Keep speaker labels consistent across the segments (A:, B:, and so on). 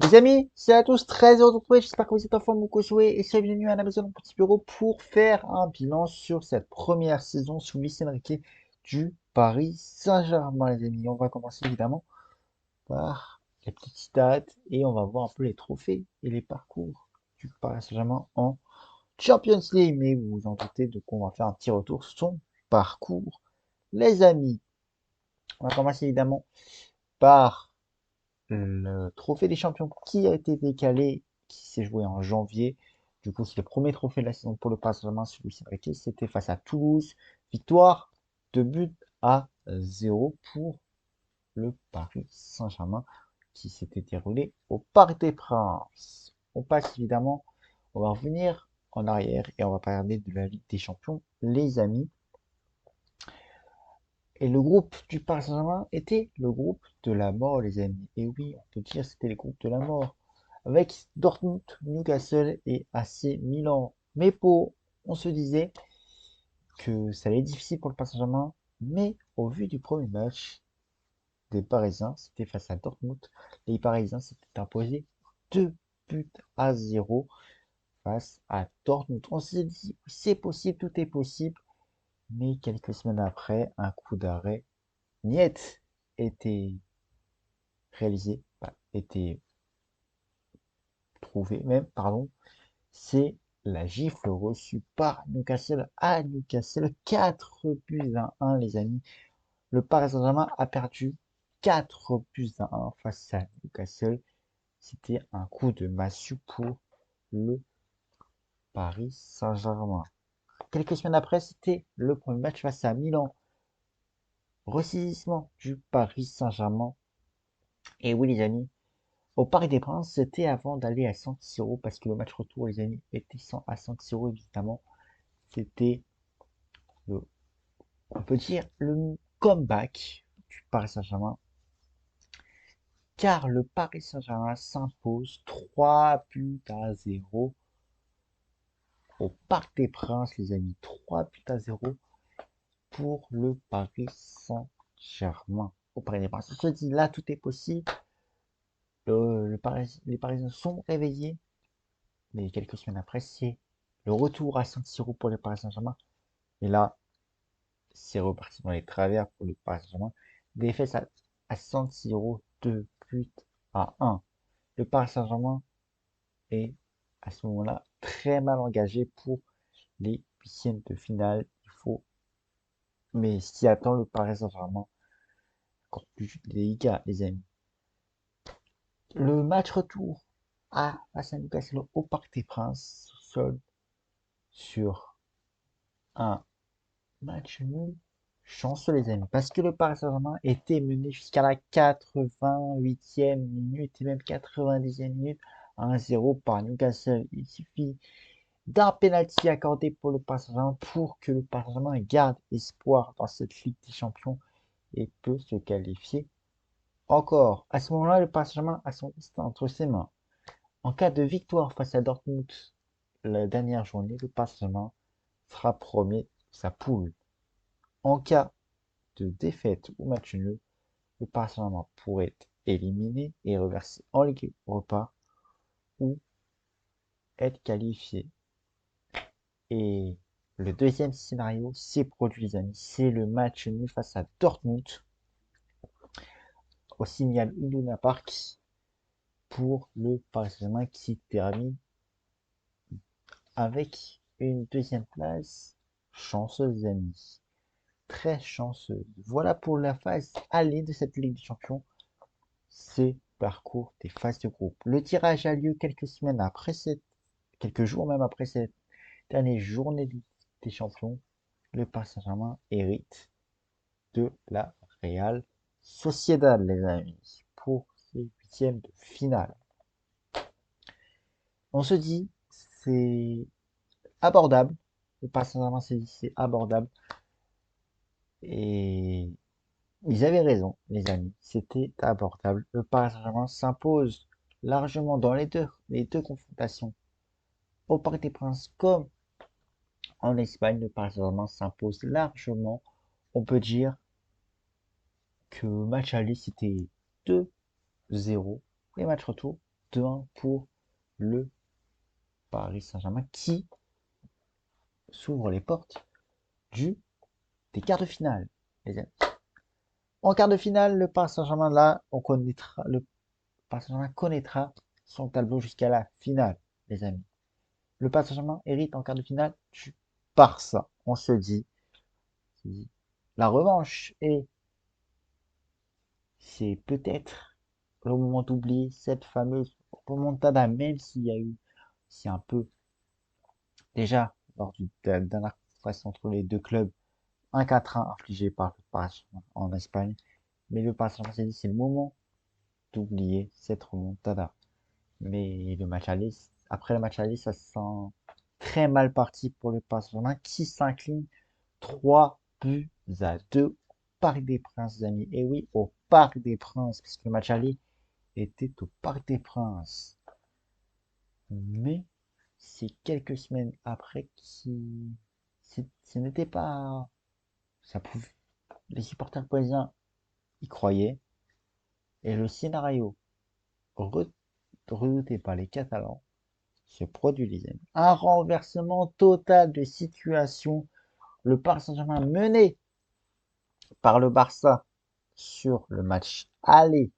A: Les amis, c'est à tous, très heureux de vous retrouver, j'espère que vous êtes en forme ou que vous jouez, et soyez bienvenus à la maison de mon petit bureau pour faire un bilan sur cette première saison sous Luis Enrique du Paris Saint-Germain, les amis. On va commencer évidemment par les petites stats et on va voir un peu les trophées et les parcours du Paris Saint-Germain en Champions League. Mais vous vous en doutez, donc on va faire un petit retour sur son parcours. Les amis, on va commencer évidemment par le trophée des champions qui a été décalé, qui s'est joué en janvier. Du coup, c'est le premier trophée de la saison pour le Paris Saint-Germain sur Luis Enrique. C'était face à Toulouse. Victoire de but à 0 pour le Paris Saint-Germain qui s'était déroulé au Parc des Princes. On passe évidemment, on va revenir en arrière et on va parler de la Ligue des Champions, les amis. Et le groupe du Paris Saint-Germain était le groupe de la mort, les amis. Et oui, on peut dire que c'était le groupe de la mort. Avec Dortmund, Newcastle et AC Milan. Mais on se disait que ça allait être difficile pour le Paris Saint-Germain. Mais au vu du premier match des Parisiens, c'était face à Dortmund. Les Parisiens s'étaient imposés 2 buts à 0 face à Dortmund. On s'est dit, c'est possible, tout est possible. Mais quelques semaines après, un coup d'arrêt Niet était réalisé, était trouvé même, pardon, c'est la gifle reçue par Newcastle à Newcastle, 4 buts à 1 les amis. Le Paris Saint-Germain a perdu 4 buts à 1 face à Newcastle. C'était un coup de massue pour le Paris Saint-Germain. Quelques semaines après, c'était le premier match face à Milan. Ressaisissement du Paris Saint-Germain. Et oui les amis, au Parc des Princes, c'était avant d'aller à San Siro, parce que le match retour, les amis, était à San Siro, évidemment. C'était, le, on peut dire, le comeback du Paris Saint-Germain, car le Paris Saint-Germain s'impose 3 buts à 0 au Parc des Princes, les amis. 3 buts à 0 pour le Paris Saint-Germain au Parc des Princes. On se dit, là, tout est possible. Les Parisiens sont réveillés, mais quelques semaines après, c'est le retour à San Siro pour le Paris Saint-Germain. Et là, c'est reparti dans les travers pour le Paris Saint-Germain. Défaite à San Siro, 2 buts à 1. Le Paris Saint-Germain est à ce moment-là très mal engagé pour les huitièmes de finale. Il faut, mais ce qui attend le Paris Saint-Germain, encore plus délicat, les amis. Le match retour à Newcastle au Parc des Princes solde sur un match nul chanceux, les amis, parce que le Paris Saint-Germain était mené jusqu'à la 88e minute et même 90e minute à 1-0 par Newcastle. Il suffit d'un penalty accordé pour le Paris Saint-Germain pour que le Paris Saint-Germain garde espoir dans cette Ligue des Champions et peut se qualifier encore. À ce moment-là, le Paris Saint-Germain a son destin entre ses mains. En cas de victoire face à Dortmund la dernière journée, le Paris Saint-Germain sera premier de sa poule. En cas de défaite ou match nul, le Paris Saint-Germain pourrait être éliminé et reversé en Ligue Europa ou être qualifié. Et le deuxième scénario s'est produit, les amis. C'est le match nul face à Dortmund au Signal Iduna Park pour le Paris Saint-Germain qui termine avec une deuxième place chanceuse, les amis. Très chanceuse. Voilà pour la phase aller de cette Ligue des Champions. C'est parcours des phases de groupe. Le tirage a lieu quelques jours même après cette dernière journée des champions. Le Paris Saint-Germain hérite de la Real Sociedad, les amis, pour ces huitièmes de finale. On se dit, c'est abordable. Le Paris Saint-Germain s'est dit, c'est abordable. Et ils avaient raison, les amis. C'était abordable. Le Paris Saint-Germain s'impose largement dans les deux confrontations au Parc des Princes comme en Espagne. Le Paris Saint-Germain s'impose largement. On peut dire que match aller c'était 2-0 et match retour 2-1 pour le Paris Saint-Germain qui s'ouvre les portes des quarts de finale, les amis. En quart de finale, le Paris Saint-Germain, là, le Paris Saint-Germain connaîtra son tableau jusqu'à la finale, les amis. Le Paris Saint-Germain hérite en quart de finale du Barça. On se dit, la revanche, et c'est peut-être le moment d'oublier cette fameuse remontada, même s'il y a eu, c'est un peu, déjà, lors de la dernière phase entre les deux clubs, un 4-1 infligé par le Paris Saint-Germain en Espagne. Mais le Paris Saint-Germain s'est dit, c'est le moment d'oublier cette remontada. Mais le match aller, après le match aller, ça sent très mal parti pour le Paris Saint-Germain qui s'incline 3-2 au Parc des Princes, les amis. Et oui, au Parc des Princes, puisque le match aller était au Parc des Princes. Mais c'est quelques semaines après ce n'était pas, ça pouvait, les supporters parisiens y croyaient. Et le scénario redouté par les Catalans se produit, les amis. Un renversement total de situation. Le Paris Saint-Germain mené par le Barça sur le match aller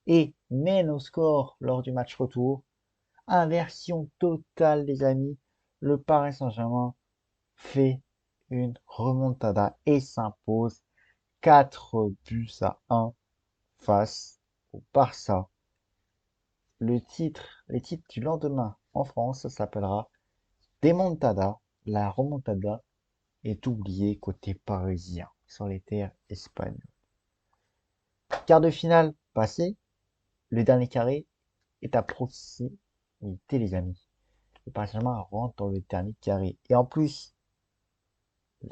A: et mène au score lors du match retour. Inversion totale, les amis. Le Paris Saint-Germain fait une remontada et s'impose 4-1 face au Barça. Les titres du lendemain en France, ça s'appellera Demontada. La remontada est oubliée côté parisien sur les terres espagnoles. Quart de finale passé, le dernier carré est à proximité, les amis. Le Paris Saint-Germain rentre dans le dernier carré. Et en plus,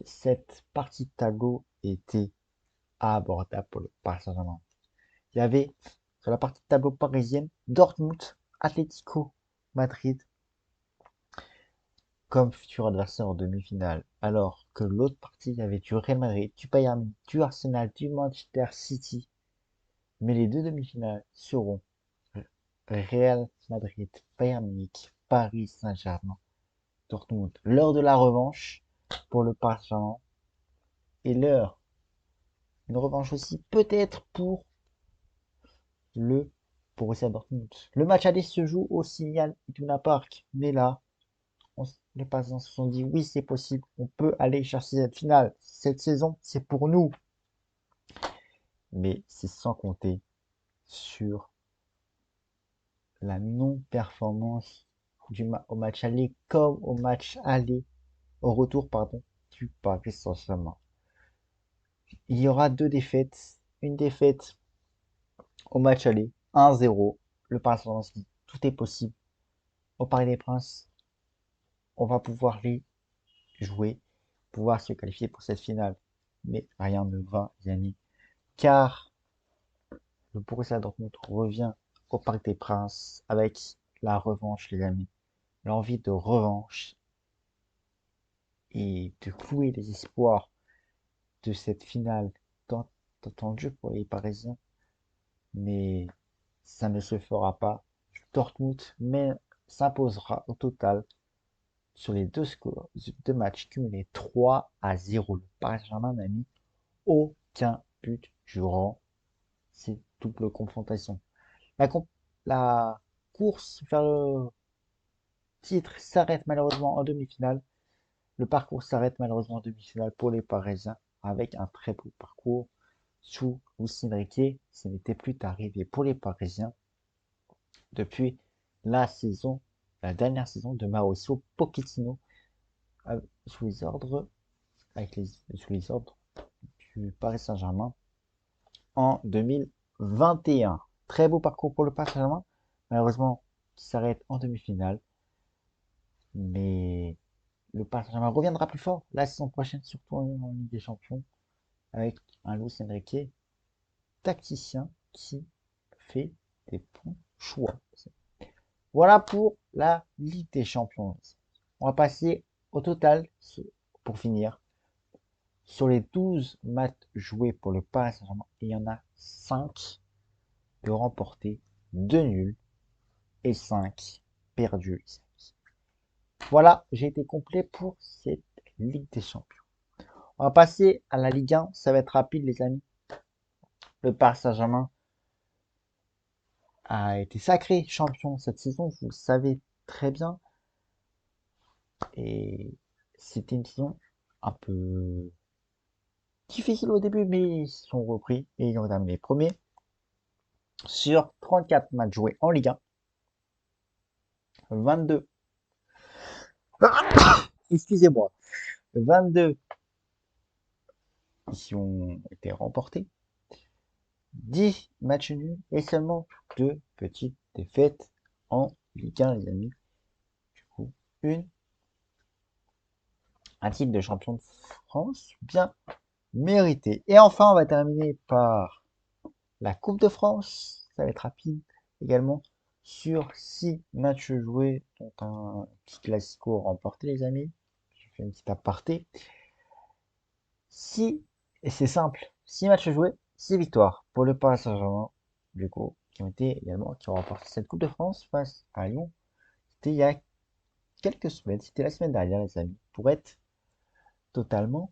A: cette partie de tableau était abordable pour le Paris Saint-Germain. Il y avait, sur la partie de tableau parisienne, Dortmund, Atlético Madrid comme futur adversaire en demi-finale. Alors que l'autre partie, il y avait du Real Madrid, du Bayern, du Arsenal, du Manchester City. Mais les deux demi-finales seront Real Madrid, Bayern Munich, Paris Saint-Germain, Dortmund. L'heure de la revanche pour le Paris Saint-Germain et l'heure, une revanche aussi peut-être pour le Borussia Dortmund. Le match aller se joue au Signal Iduna Park, mais là, les Parisiens se sont dit oui, c'est possible, on peut aller chercher cette finale. Cette saison, c'est pour nous. Mais c'est sans compter sur la non-performance au match aller comme au match aller, au retour, pardon, du Paris Saint-Germain. Il y aura deux défaites. Une défaite au match aller, 1-0. Le Paris Saint-Germain se dit tout est possible. Au Paris des Princes, on va pouvoir les jouer, pouvoir se qualifier pour cette finale. Mais rien ne va, Yannick. Car le Borussia Dortmund revient au Parc des Princes avec la revanche, les amis. L'envie de revanche et de clouer les espoirs de cette finale tant attendue pour les Parisiens. Mais ça ne se fera pas. Dortmund s'imposera au total sur les deux matchs cumulés 3-0. Le Paris Saint-Germain n'a mis aucun but durant ces doubles confrontations. La, la course vers le titre s'arrête malheureusement en demi-finale. Le parcours s'arrête malheureusement en demi-finale pour les Parisiens avec un très beau parcours sous Luis Enrique. Ce n'était plus arrivé pour les Parisiens depuis la saison, la dernière saison de Mauricio Pochettino sous les ordres, sous les ordres du Paris Saint-Germain en 2021. Très beau parcours pour le Paris Saint-Germain, malheureusement qui s'arrête en demi-finale. Mais le Paris Saint-Germain reviendra plus fort la saison prochaine, surtout en Ligue des Champions, avec un Luis Enrique tacticien qui fait des bons choix. Voilà pour la Ligue des Champions. On va passer au total, pour finir, sur les 12 matchs joués pour le Paris Saint-Germain. Il y en a 5 de remportés, 2 nuls et 5 perdus. Voilà, j'ai été complet pour cette Ligue des Champions. On va passer à la Ligue 1, ça va être rapide les amis. Le Paris Saint-Germain a été sacré champion cette saison, vous le savez très bien. Et c'était une saison un peu difficile au début, mais ils se sont repris et ils ont terminé premier sur 34 matchs joués en Ligue 1. 22, excusez-moi, 22 qui ont été remportés, 10 matchs nuls et seulement 2 petites défaites en Ligue 1, les amis. Du coup, un titre de champion de France bien mérité. Et enfin, on va terminer par la Coupe de France. Ça va être rapide également. Sur 6 matchs joués, dont un petit classico remporté, les amis. Je fais une petite aparté. Et c'est simple, 6 matchs joués, 6 victoires pour le Paris Saint-Germain, du coup, qui ont remporté cette Coupe de France face à Lyon. C'était il y a quelques semaines, c'était la semaine dernière, les amis, pour être totalement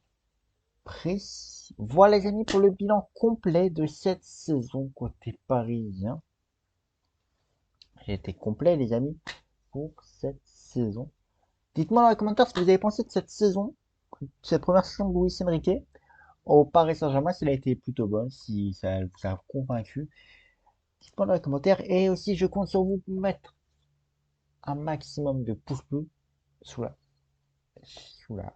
A: précis. Voilà, les amis, pour le bilan complet de cette saison côté parisien. J'ai été complet, les amis, pour cette saison. Dites-moi dans les commentaires ce que vous avez pensé de cette saison, cette première saison de Luis Enrique au Paris Saint-Germain, si elle a été plutôt bonne, si ça vous a convaincu. Dites-moi dans les commentaires. Et aussi, je compte sur vous pour mettre un maximum de pouces bleus sous la, sous la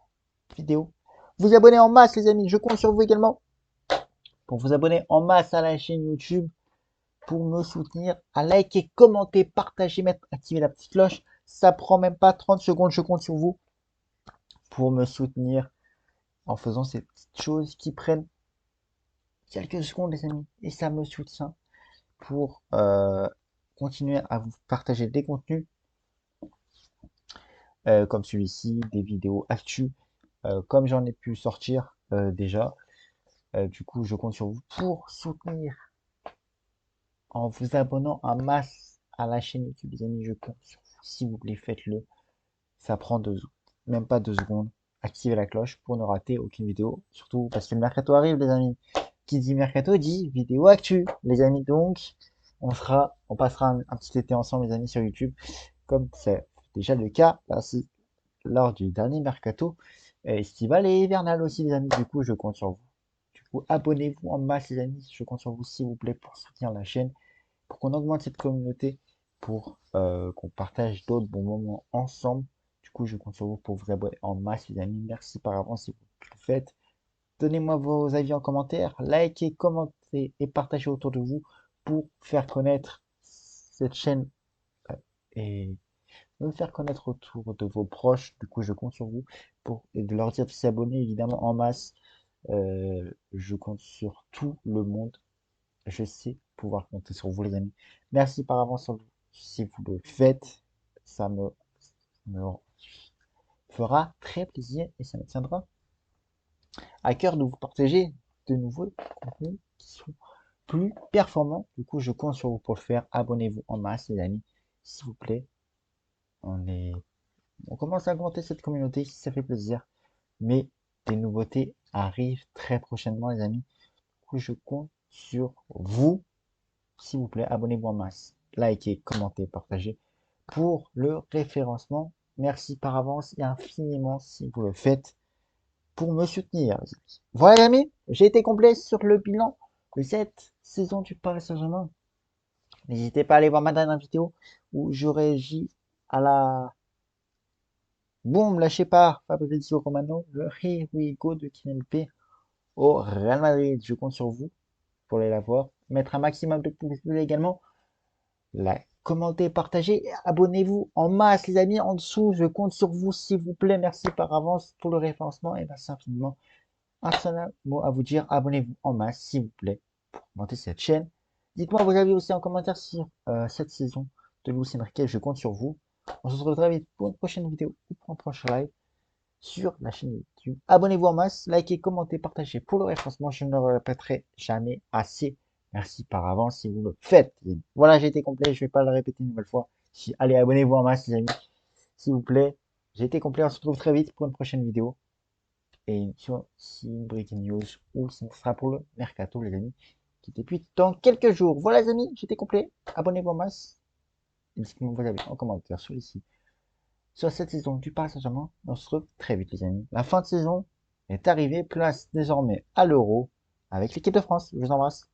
A: vidéo. Vous abonner en masse, les amis. Je compte sur vous également pour vous abonner en masse à la chaîne YouTube, pour me soutenir, à liker, commenter, partager, mettre, activer la petite cloche. Ça prend même pas 30 secondes. Je compte sur vous pour me soutenir en faisant ces petites choses qui prennent quelques secondes, les amis. Et ça me soutient pour continuer à vous partager des contenus comme celui-ci, des vidéos actu, comme j'en ai pu sortir déjà. Du coup, je compte sur vous pour soutenir en vous abonnant en masse à la chaîne YouTube, les amis. Je compte sur vous. S'il vous plaît, faites-le. Ça prend même pas 2 secondes. Activez la cloche pour ne rater aucune vidéo. Surtout parce que le mercato arrive, les amis. Qui dit mercato dit vidéo actu, les amis. Donc, on passera un petit été ensemble, les amis, sur YouTube, comme c'est déjà le cas là, lors du dernier mercato estival et hivernal aussi, les amis. Du coup, je compte sur vous. Du coup, abonnez-vous en masse, les amis. Je compte sur vous, s'il vous plaît, pour soutenir la chaîne, pour qu'on augmente cette communauté, pour qu'on partage d'autres bons moments ensemble. Du coup, je compte sur vous pour vous abonner en masse, les amis. Merci par avance si vous le faites. Donnez-moi vos avis en commentaire, likez, commentez et partagez autour de vous pour faire connaître cette chaîne et me faire connaître autour de vos proches. Du coup, je compte sur vous pour et de leur dire de s'abonner évidemment en masse. Je compte sur tout le monde. Je sais pouvoir compter sur vous, les amis. Merci par avance si vous le faites. Ça me fera très plaisir et ça me tiendra à cœur de vous partager de nouveaux contenus qui sont plus performants. Du coup, je compte sur vous pour le faire. Abonnez-vous en masse, les amis, s'il vous plaît. On est, on commence à augmenter cette communauté, si ça fait plaisir. Mais des nouveautés arrivent très prochainement, les amis. Du coup, je compte sur vous. S'il vous plaît, abonnez-vous en masse. Likez, commentez, partagez pour le référencement. Merci par avance et infiniment si vous le faites pour me soutenir. Voilà, les amis, j'ai été complet sur le bilan de cette saison du Paris Saint-Germain. N'hésitez pas à aller voir ma dernière vidéo où je réagis à la bombe lâchée par Fabrizio Romano, le Here We Go de Kylian Mbappé au Real Madrid. Je compte sur vous pour aller la voir. Mettre un maximum de pouces bleus également. Commentez, partagez, abonnez-vous en masse, les amis, en dessous. Je compte sur vous, s'il vous plaît. Merci par avance pour le référencement et merci infiniment. Un seul mot à vous dire, abonnez-vous en masse, s'il vous plaît, pour monter cette chaîne. Dites-moi vos avis aussi en commentaire sur cette saison de Luis Enrique. Je compte sur vous. On se retrouve très vite pour une prochaine vidéo ou pour un prochain live sur la chaîne YouTube. Abonnez-vous en masse, likez, commentez, partagez pour le référencement. Je ne le répéterai jamais assez. Merci par avance si vous le faites. Voilà, j'ai été complet, je vais pas le répéter une nouvelle fois. Allez, abonnez-vous en masse, les amis, s'il vous plaît. J'ai été complet, on se retrouve très vite pour une prochaine vidéo. Et si une breaking news, ou ce sera pour le mercato, les amis, qui débute dans quelques jours. Voilà, les amis, j'étais complet. Abonnez-vous en masse. Et dites-moi vous avez en commentaire sur ici. Sur cette saison du Paris Saint-Germain, on se retrouve très vite, les amis. La fin de saison est arrivée, place désormais à l'Euro avec l'équipe de France. Je vous embrasse.